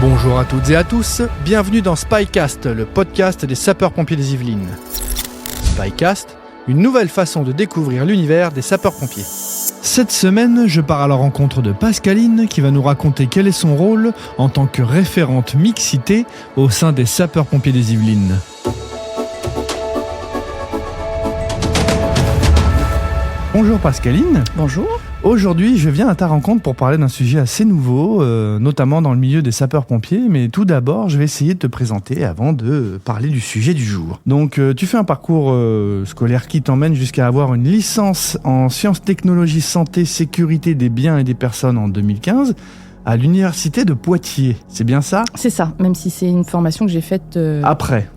Bonjour à toutes et à tous, bienvenue dans Spycast, le podcast des sapeurs-pompiers des Yvelines. Spycast, une nouvelle façon de découvrir l'univers des sapeurs-pompiers. Cette semaine, je pars à la rencontre de Pascaline qui va nous raconter quel est son rôle en tant que référente mixité au sein des sapeurs-pompiers des Yvelines. Bonjour Pascaline. Bonjour. Aujourd'hui, je viens à ta rencontre pour parler d'un sujet assez nouveau, notamment dans le milieu des sapeurs-pompiers. Mais tout d'abord, je vais essayer de te présenter avant de parler du sujet du jour. Donc, tu fais un parcours scolaire qui t'emmène jusqu'à avoir une licence en sciences, technologies, santé, sécurité des biens et des personnes en 2015 à l'université de Poitiers. C'est bien ça ? C'est ça, même si c'est une formation que j'ai faite Après.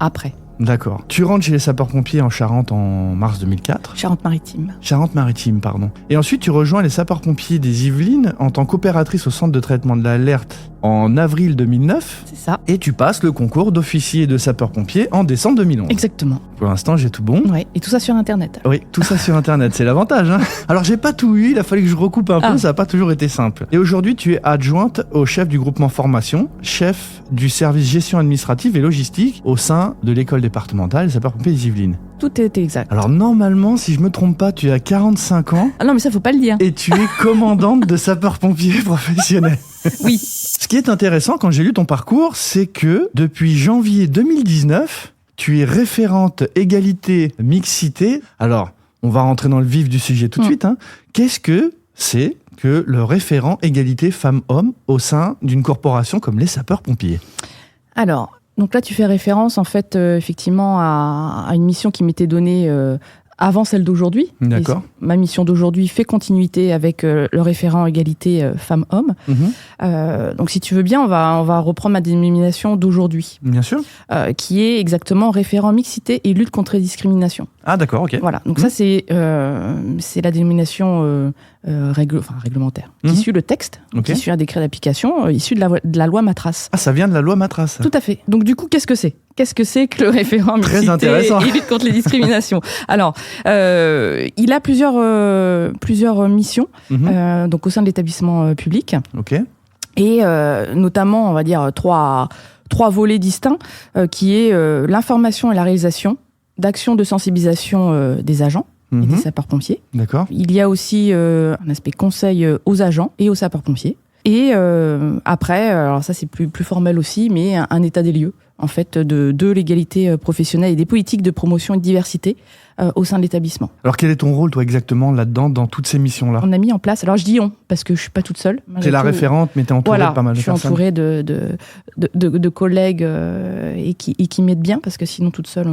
D'accord. Tu rentres chez les sapeurs-pompiers en Charente en mars 2004. Charente-Maritime, pardon. Et ensuite, tu rejoins les sapeurs-pompiers des Yvelines en tant qu'opératrice au centre de traitement de l'alerte en avril 2009. C'est ça. Et tu passes le concours d'officier de sapeurs-pompiers en décembre 2011. Exactement. Pour l'instant, j'ai tout bon. Ouais, et tout ça sur Internet. Oui, tout ça sur Internet, c'est l'avantage. Hein. Alors, j'ai pas tout eu, il a fallu que je recoupe un peu, ça n'a pas toujours été simple. Et aujourd'hui, tu es adjointe au chef du groupement formation, chef du service gestion administrative et logistique au sein de l'école départementale des sapeurs-pompiers des Yvelines. Tout est exact. Alors, normalement, si je me trompe pas, tu as 45 ans. Ah non, mais ça, faut pas le dire. Et tu es commandante de sapeurs-pompiers professionnels. Oui. Ce qui est intéressant quand j'ai lu ton parcours, c'est que depuis janvier 2019, tu es référente égalité mixité. Alors, on va rentrer dans le vif du sujet tout de suite. Hein. Qu'est-ce que c'est que le référent égalité femmes-hommes au sein d'une corporation comme les sapeurs-pompiers ? Alors, donc là, tu fais référence, en fait, effectivement, à une mission qui m'était donnée avant celle d'aujourd'hui. D'accord. Et ma mission d'aujourd'hui fait continuité avec le référent égalité femmes-hommes. Donc, si tu veux bien, on va reprendre ma dénomination d'aujourd'hui. Bien sûr. Qui est exactement référent mixité et lutte contre les discriminations. Ah d'accord, ok. Voilà, donc ça c'est la dénomination réglementaire, qui suit le texte, qui suit un décret d'application, issu de la loi Matras. Ah, ça vient de la loi Matras. Tout à fait. Donc du coup, qu'est-ce que c'est ? Qu'est-ce que c'est que le référent mixité et lutte contre les discriminations ? Alors, il a plusieurs missions, donc au sein de l'établissement public. Ok. Et notamment, on va dire, trois volets distincts, qui est l'information et la réalisation d'actions de sensibilisation des agents et des sapeurs-pompiers. D'accord. Il y a aussi un aspect conseil aux agents et aux sapeurs-pompiers. Et après, alors ça c'est plus formel aussi, mais un état des lieux, en fait, de l'égalité professionnelle et des politiques de promotion et de diversité au sein de l'établissement. Alors quel est ton rôle, toi, exactement, là-dedans, dans toutes ces missions-là ? On a mis en place, alors je dis on, parce que je suis pas toute seule. T'es la référente, mais t'es entourée de pas mal de personnes. Je suis entourée de collègues et qui m'aident bien, parce que sinon toute seule,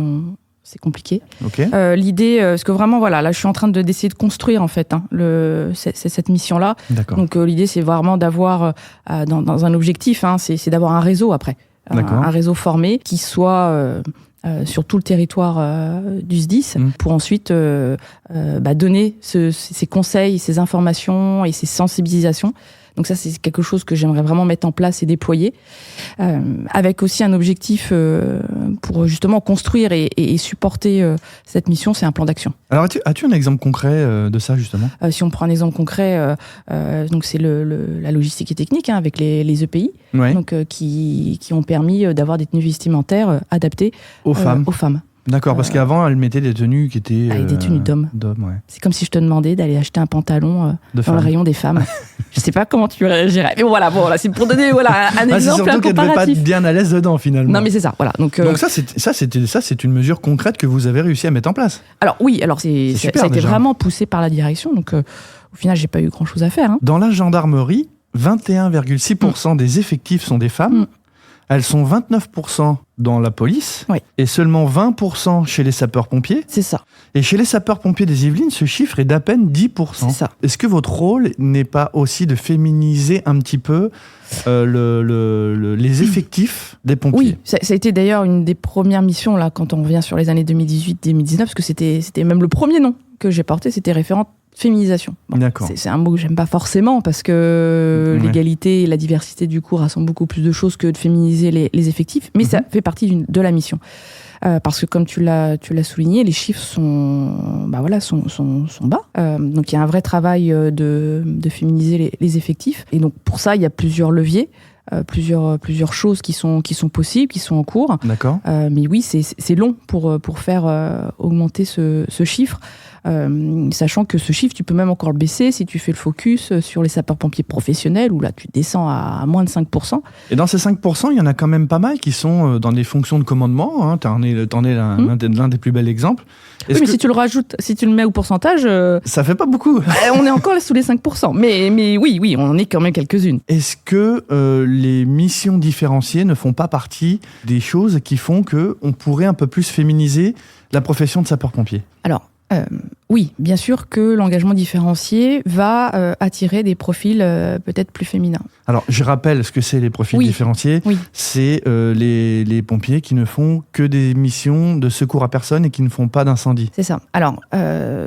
c'est compliqué. Okay. L'idée, parce que vraiment, voilà, là, je suis en train d'essayer de construire, en fait, cette mission-là. D'accord. Donc, l'idée, c'est vraiment d'avoir, dans un objectif, c'est d'avoir un réseau après. Un réseau formé qui soit sur tout le territoire du SDIS pour ensuite donner ces conseils, ces informations et ces sensibilisations. Donc ça, c'est quelque chose que j'aimerais vraiment mettre en place et déployer, avec aussi un objectif pour justement construire et supporter cette mission, c'est un plan d'action. Alors, as-tu un exemple concret de ça, justement ? Si on prend un exemple concret, donc c'est la logistique et technique, avec les EPI, donc, qui ont permis d'avoir des tenues vestimentaires adaptées aux femmes. D'accord, parce qu'avant, elle mettait des tenues qui étaient... des tenues d'hommes. Ouais. C'est comme si je te demandais d'aller acheter un pantalon dans le rayon des femmes. Je sais pas comment tu réagirais. Mais voilà, c'est pour donner un exemple, c'est surtout un comparatif. qu'elle devait pas être bien à l'aise dedans, finalement. Non, mais c'est ça, voilà. Donc ça, c'est une mesure concrète que vous avez réussi à mettre en place. Alors oui, ça a été vraiment poussé par la direction. Donc au final, j'ai pas eu grand-chose à faire. Dans la gendarmerie, 21,6% des effectifs sont des femmes. Elles sont 29% dans la police et seulement 20% chez les sapeurs-pompiers. C'est ça. Et chez les sapeurs-pompiers des Yvelines, ce chiffre est d'à peine 10%. C'est ça. Est-ce que votre rôle n'est pas aussi de féminiser un petit peu les effectifs des pompiers ? Oui, ça a été d'ailleurs une des premières missions là, quand on revient sur les années 2018-2019, parce que c'était même le premier nom que j'ai porté, c'était référente féminisation. Bon, d'accord. C'est un mot que j'aime pas forcément parce que l'égalité et la diversité du coup rassemblent beaucoup plus de choses que de féminiser les effectifs, mais ça fait partie de la mission. Parce que comme tu l'as souligné, les chiffres sont bas. Donc il y a un vrai travail de féminiser les effectifs. Et donc pour ça, il y a plusieurs leviers. plusieurs choses qui sont possibles, qui sont en cours. D'accord. Mais oui, c'est long pour faire augmenter ce chiffre. Sachant que ce chiffre, tu peux même encore le baisser si tu fais le focus sur les sapeurs-pompiers professionnels, où là, tu descends à moins de 5%. Et dans ces 5%, il y en a quand même pas mal qui sont dans des fonctions de commandement. Hein. T'en es l'un des plus bels exemples. Oui, mais si tu le rajoutes, si tu le mets au pourcentage... ça fait pas beaucoup. On est encore sous les 5%. Mais oui, on en est quand même quelques-unes. Est-ce que les missions différenciées ne font pas partie des choses qui font qu'on pourrait un peu plus féminiser la profession de sapeur-pompier ? Alors, oui, bien sûr que l'engagement différencié va attirer des profils peut-être plus féminins. Alors, je rappelle ce que c'est les profils différenciés. Oui. C'est les pompiers qui ne font que des missions de secours à personne et qui ne font pas d'incendie. C'est ça. Alors,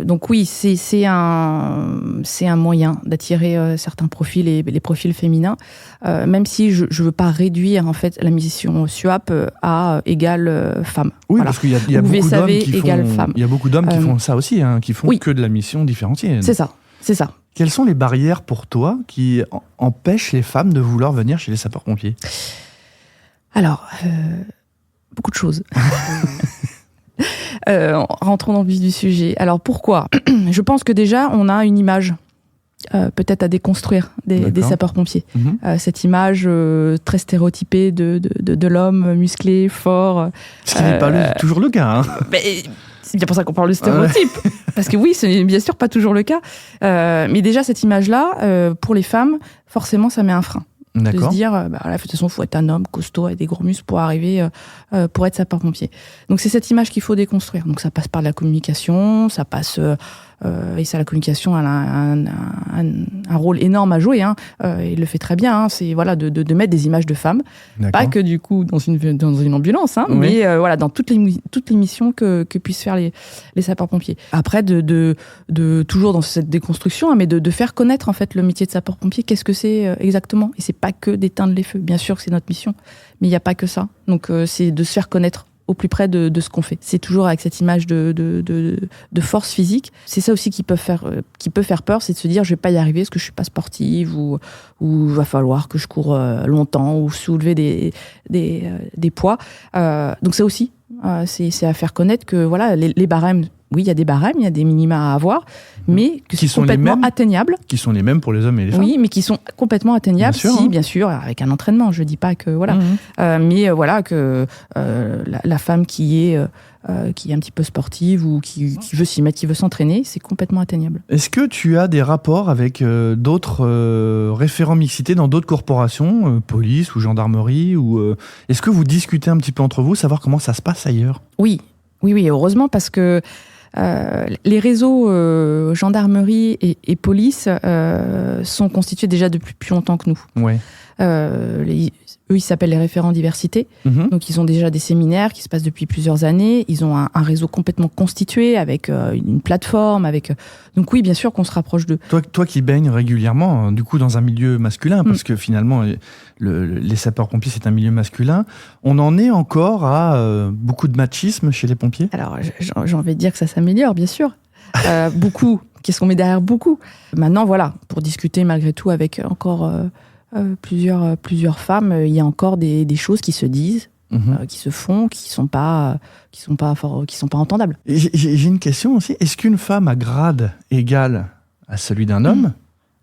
donc oui, c'est un moyen d'attirer certains profils, les profils féminins, même si je ne veux pas réduire en fait la mission SUAP à égale femme. Oui, voilà. parce qu'il y a beaucoup d'hommes qui font. Il y a beaucoup d'hommes qui font ça aussi, hein, qui font que de la mission différenciée. C'est ça. Quelles sont les barrières pour toi qui empêchent les femmes de vouloir venir chez les sapeurs-pompiers ? Alors, beaucoup de choses. Rentrons dans le vif du sujet. Alors, pourquoi ? Je pense que déjà, on a une image peut-être à déconstruire des sapeurs-pompiers. Cette image très stéréotypée de l'homme musclé, fort. Ce qui n'est pas toujours le cas. Hein. Mais, c'est bien pour ça qu'on parle de stéréotype. Parce que oui, c'est bien sûr pas toujours le cas. Mais déjà, cette image-là, pour les femmes, forcément, ça met un frein. D'accord. De se dire, de toute façon, il faut être un homme costaud avec des gros muscles pour arriver, pour être sapeur-pompier. Donc, c'est cette image qu'il faut déconstruire. Donc, ça passe par la communication, ça passe... et ça, la communication, elle a un rôle énorme à jouer. Hein. Il le fait très bien. Hein. C'est de mettre des images de femmes, pas que du coup dans une ambulance, hein, oui. Mais dans toutes les missions que puissent faire les sapeurs-pompiers. Après, toujours dans cette déconstruction, hein, mais de faire connaître en fait le métier de sapeur-pompier. Qu'est-ce que c'est exactement ? Et c'est pas que d'éteindre les feux. Bien sûr que c'est notre mission, mais il n'y a pas que ça. Donc c'est de se faire connaître au plus près de ce qu'on fait. C'est toujours avec cette image de force physique. C'est ça aussi qui peut faire peur, c'est de se dire je vais pas y arriver parce que je suis pas sportive ou va falloir que je cours longtemps ou soulever des poids. Donc ça aussi, c'est à faire connaître que voilà les barèmes. Oui, il y a des barèmes, il y a des minima à avoir, mais que c'est complètement atteignable. Qui sont les mêmes pour les hommes et les femmes. Oui, mais qui sont complètement atteignables, bien sûr, avec un entraînement. Je dis pas que voilà, mais voilà que la femme qui est un petit peu sportive ou qui veut s'y mettre, qui veut s'entraîner, c'est complètement atteignable. Est-ce que tu as des rapports avec d'autres référents mixité dans d'autres corporations, police ou gendarmerie, ou est-ce que vous discutez un petit peu entre vous, savoir comment ça se passe ailleurs ? Oui, heureusement, parce que les réseaux gendarmerie et police sont constitués déjà depuis plus longtemps que nous. Ouais. Eux, ils s'appellent les référents diversité. Donc, ils ont déjà des séminaires qui se passent depuis plusieurs années. Ils ont un réseau complètement constitué avec une plateforme. Donc oui, bien sûr qu'on se rapproche d'eux. Toi qui baignes régulièrement, du coup, dans un milieu masculin, parce que finalement, les sapeurs-pompiers, c'est un milieu masculin, on en est encore à beaucoup de machisme chez les pompiers ? Alors, j'ai envie de dire que ça s'améliore, bien sûr. Beaucoup. Qu'est-ce qu'on met derrière beaucoup ? Maintenant, voilà, pour discuter malgré tout avec encore... plusieurs femmes, il y a encore des choses qui se disent, qui se font, qui sont pas entendables. J'ai une question aussi. Est-ce qu'une femme à grade égal à celui d'un homme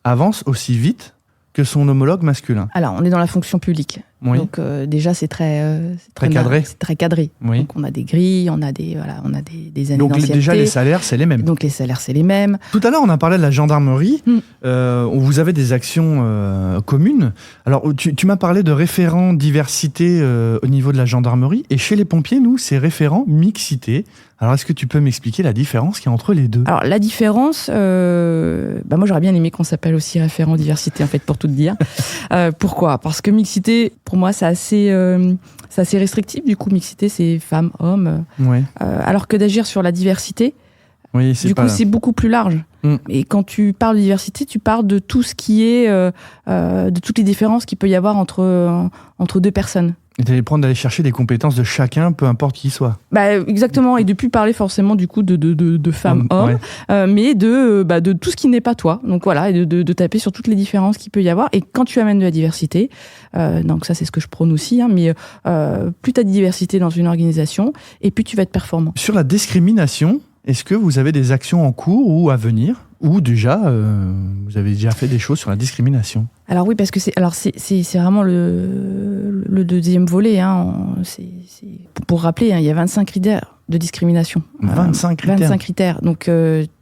avance aussi vite que son homologue masculin ? Alors, on est dans la fonction publique. Oui. Donc déjà, c'est très cadré. C'est très cadré. Oui. Donc on a des grilles, on a des années d'ancienneté. Donc déjà, les salaires, c'est les mêmes. Donc les salaires, c'est les mêmes. Tout à l'heure, on a parlé de la gendarmerie. Vous avez des actions communes. Alors, tu m'as parlé de référents diversité au niveau de la gendarmerie. Et chez les pompiers, nous, c'est référents mixité. Alors, est-ce que tu peux m'expliquer la différence qu'il y a entre les deux ? Alors, la différence, moi, j'aurais bien aimé qu'on s'appelle aussi référent diversité, en fait, pour tout te dire. Pourquoi ? Parce que mixité, pour moi, c'est assez restrictif. Du coup, mixité, c'est femmes, hommes. Ouais. Alors que d'agir sur la diversité, c'est beaucoup plus large. Et quand tu parles de diversité, tu parles de tout ce qui est, de toutes les différences qu'il peut y avoir entre deux personnes. Et d'aller chercher des compétences de chacun, peu importe qui il soit. Exactement, et depuis parler forcément du coup de femmes-hommes, mais de tout ce qui n'est pas toi. Donc voilà, et de taper sur toutes les différences qu'il peut y avoir. Et quand tu amènes de la diversité, donc ça c'est ce que je prône aussi, mais plus tu as de diversité dans une organisation, et plus tu vas être performant. Sur la discrimination, est-ce que vous avez des actions en cours ou à venir ? Ou déjà, vous avez déjà fait des choses sur la discrimination? Alors oui, parce que c'est vraiment le deuxième volet. Pour rappeler, il y a 25 critères de discrimination. 25 critères. 25 critères. Donc,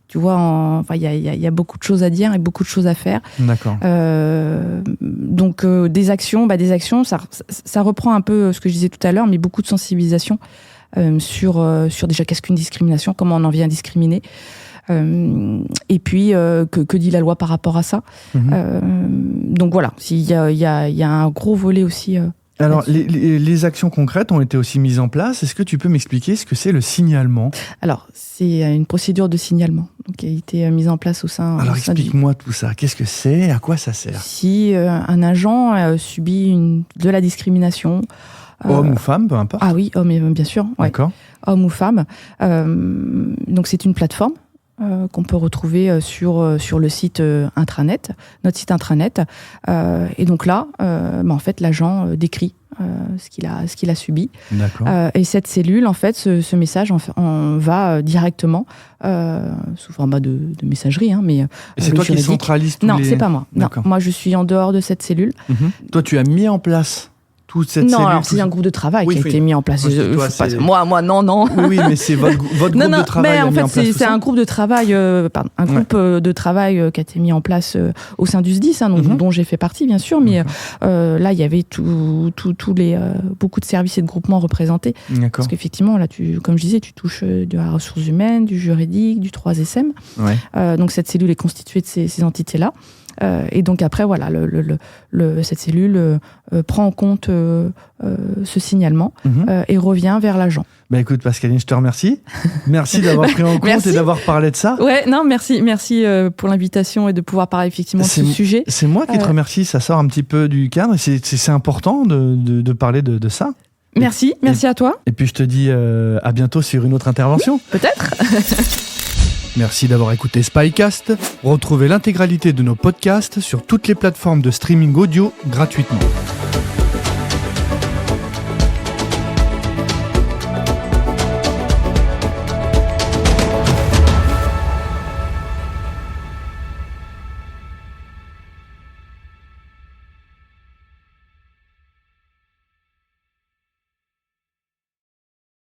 tu vois, il y a beaucoup de choses à dire et beaucoup de choses à faire. D'accord. Donc, des actions, ça reprend un peu ce que je disais tout à l'heure, mais beaucoup de sensibilisation sur déjà qu'est-ce qu'une discrimination, comment on en vient à discriminer. Et puis que dit la loi par rapport à ça. Donc voilà, il y a un gros volet aussi. Alors les actions concrètes ont été aussi mises en place. Est-ce que tu peux m'expliquer ce que c'est le signalement? Alors c'est une procédure de signalement qui a été mise en place au sein. Alors explique-moi tout ça. Qu'est-ce que c'est? À quoi ça sert? Si un agent subit de la discrimination. Homme ou femme, peu importe. Ah oui, homme bien sûr. Ouais. D'accord. Homme ou femme. Donc c'est une plateforme qu'on peut retrouver sur le site intranet, notre site intranet. Et donc là, en fait, l'agent décrit ce qu'il a subi. D'accord. Et cette cellule, en fait, ce message on va directement sous format de messagerie. Mais et c'est toi qui centralise tous Non, c'est pas moi. Non, moi, je suis en dehors de cette cellule. Toi, tu as mis en place toute cette cellule. Non, alors c'est un groupe de travail qui a été mis en place. Moi, non. Oui, mais c'est votre groupe de travail. Mais en fait, mis en place c'est un groupe de travail, groupe de travail qui a été mis en place au sein du SDIS, dont j'ai fait partie, bien sûr. Mais là, il y avait beaucoup de services et de groupements représentés. D'accord. Parce qu'effectivement, là, comme je disais, tu touches de la ressources humaines, du juridique, du 3SM. Ouais. Donc cette cellule est constituée de ces entités-là. Et donc après, voilà, cette cellule prend en compte ce signalement et revient vers l'agent. Écoute, Pascaline, je te remercie. Merci d'avoir pris en compte et d'avoir parlé de ça. Ouais, non, merci pour l'invitation et de pouvoir parler effectivement de ce sujet. C'est moi qui te remercie. Ça sort un petit peu du cadre. C'est important de parler de ça. Merci à toi. Et puis je te dis à bientôt sur une autre intervention. Peut-être. Merci d'avoir écouté Spycast. Retrouvez l'intégralité de nos podcasts sur toutes les plateformes de streaming audio gratuitement.